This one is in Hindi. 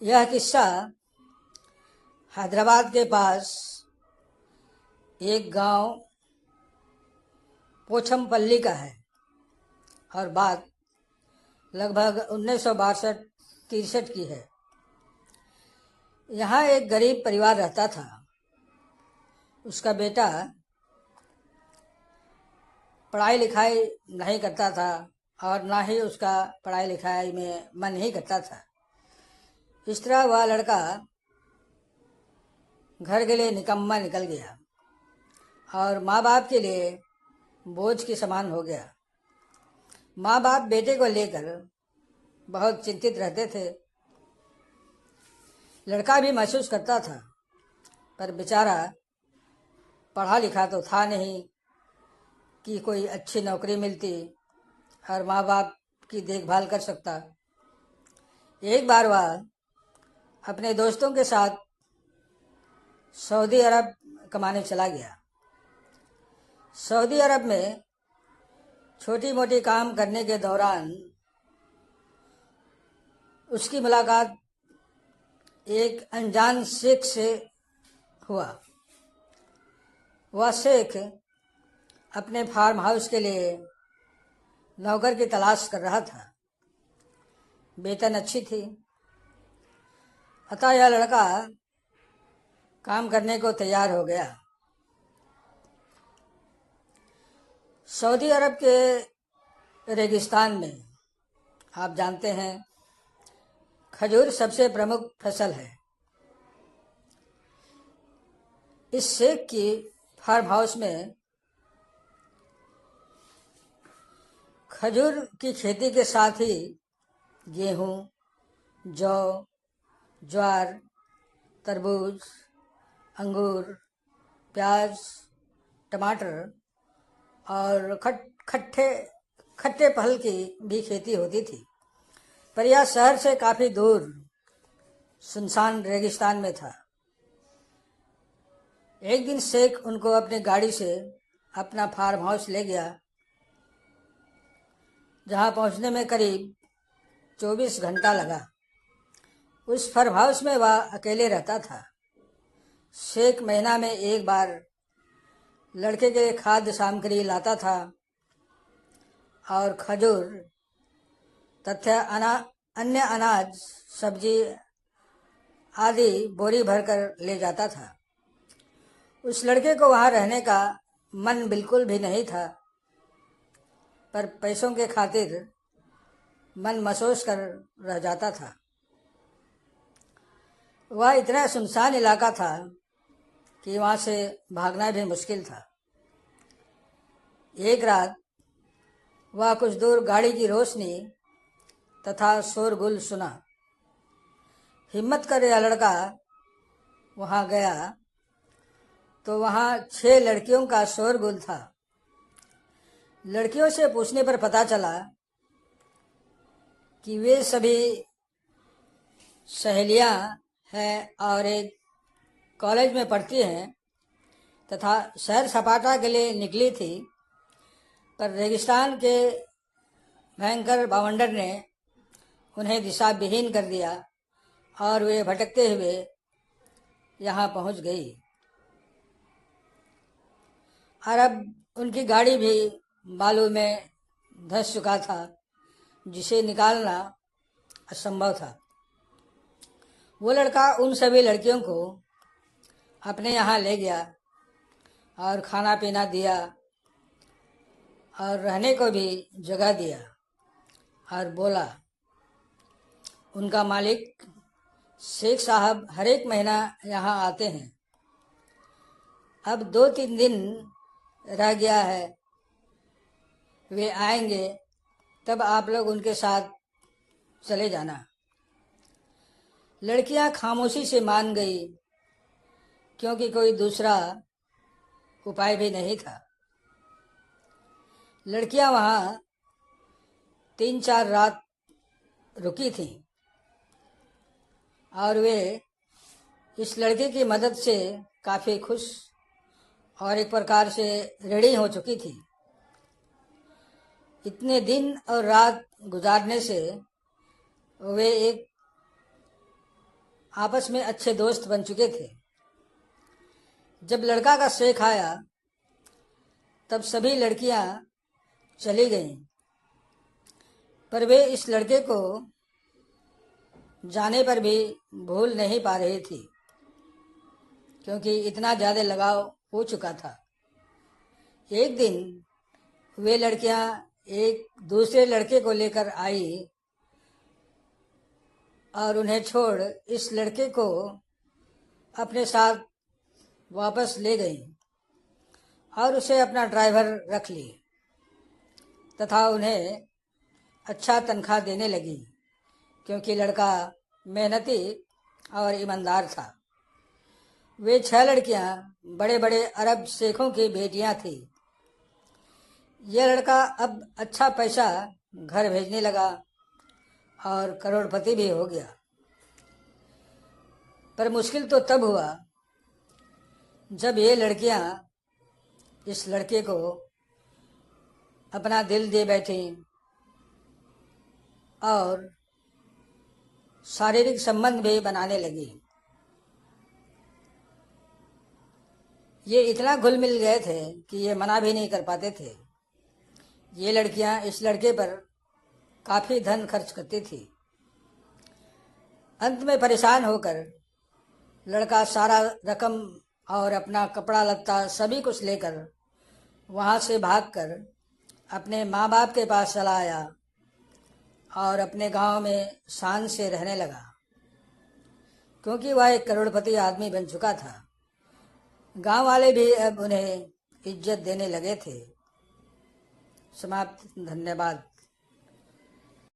यह किस्सा हैदराबाद के पास एक गांव पोछमपल्ली का है और बात लगभग 1962-63 की है। यहाँ एक गरीब परिवार रहता था। उसका बेटा पढ़ाई लिखाई नहीं करता था और ना ही उसका पढ़ाई लिखाई में मन नहीं करता था। इस तरह वह लड़का घर के लिए निकम्मा निकल गया और माँ बाप के लिए बोझ के समान हो गया। माँ बाप बेटे को लेकर बहुत चिंतित रहते थे। लड़का भी महसूस करता था, पर बेचारा पढ़ा लिखा तो था नहीं कि कोई अच्छी नौकरी मिलती और माँ बाप की देखभाल कर सकता। एक बार वह अपने दोस्तों के साथ सऊदी अरब कमाने चला गया। सऊदी अरब में छोटी मोटी काम करने के दौरान उसकी मुलाकात एक अनजान शेख से हुआ। वह शेख अपने फार्म हाउस के लिए नौकर की तलाश कर रहा था। वेतन अच्छी थी, अतः यह लड़का काम करने को तैयार हो गया। सऊदी अरब के रेगिस्तान में आप जानते हैं खजूर सबसे प्रमुख फसल है। इस शेख की फार्म हाउस में खजूर की खेती के साथ ही गेहूं, जौ, ज्वार, तरबूज, अंगूर, प्याज, टमाटर और खट्टे फल की भी खेती होती थी। पर यह शहर से काफी दूर सुनसान रेगिस्तान में था। एक दिन शेख उनको अपनी गाड़ी से अपना फार्म हाउस ले गया, जहां पहुंचने में करीब 24 घंटा लगा। उस फार्म हाउस में वह अकेले रहता था। शेख महीना में एक बार लड़के के खाद्य सामग्री लाता था और खजूर तथा अन्य अनाज, सब्जी आदि बोरी भरकर ले जाता था। उस लड़के को वहां रहने का मन बिल्कुल भी नहीं था, पर पैसों के खातिर मन मसोस कर रह जाता था। वह इतना सुनसान इलाका था कि वहां से भागना भी मुश्किल था। एक रात वह कुछ दूर गाड़ी की रोशनी तथा शोरगुल सुना। हिम्मत कर यह लड़का वहां गया तो वहां 6 लड़कियों का शोरगुल था। लड़कियों से पूछने पर पता चला कि वे सभी सहेलियां हैं और एक कॉलेज में पढ़ती हैं तथा सैर सपाटा के लिए निकली थी, पर रेगिस्तान के भयंकर बवंडर ने उन्हें दिशा विहीन कर दिया और वे भटकते हुए यहाँ पहुंच गई। और अब उनकी गाड़ी भी बालू में धंस चुका था, जिसे निकालना असंभव था। वो लड़का उन सभी लड़कियों को अपने यहाँ ले गया और खाना पीना दिया और रहने को भी जगह दिया और बोला, उनका मालिक शेख साहब हर एक महीना यहाँ आते हैं। अब 2-3 दिन रह गया है, वे आएंगे, तब आप लोग उनके साथ चले जाना। लड़कियां खामोशी से मान गई, क्योंकि कोई दूसरा उपाय भी नहीं था। लड़कियां वहां 3-4 रात रुकी थीं और वे इस लड़के की मदद से काफी खुश और एक प्रकार से ऋणी हो चुकी थी। इतने दिन और रात गुजारने से वे एक आपस में अच्छे दोस्त बन चुके थे। जब लड़का का शेख आया तब सभी लड़कियां चली गईं, पर वे इस लड़के को जाने पर भी भूल नहीं पा रही थी, क्योंकि इतना ज़्यादा लगाव हो चुका था। एक दिन वे लड़कियां एक दूसरे लड़के को लेकर आई और उन्हें छोड़ इस लड़के को अपने साथ वापस ले गईं और उसे अपना ड्राइवर रख ली तथा उन्हें अच्छा तनख्वाह देने लगी, क्योंकि लड़का मेहनती और ईमानदार था। वे 6 लड़कियां बड़े बड़े अरब शेखों की बेटियां थीं। यह लड़का अब अच्छा पैसा घर भेजने लगा और करोड़पति भी हो गया। पर मुश्किल तो तब हुआ जब ये लड़कियां इस लड़के को अपना दिल दे बैठी और शारीरिक संबंध भी बनाने लगी। ये इतना घुल मिल गए थे कि ये मना भी नहीं कर पाते थे। ये लड़कियां इस लड़के पर काफ़ी धन खर्च करती थी। अंत में परेशान होकर लड़का सारा रकम और अपना कपड़ा लत्ता सभी कुछ लेकर वहाँ से भागकर अपने माँ बाप के पास चला आया और अपने गांव में शान से रहने लगा, क्योंकि वह एक करोड़पति आदमी बन चुका था। गांव वाले भी अब उन्हें इज्जत देने लगे थे। समाप्त। धन्यवाद।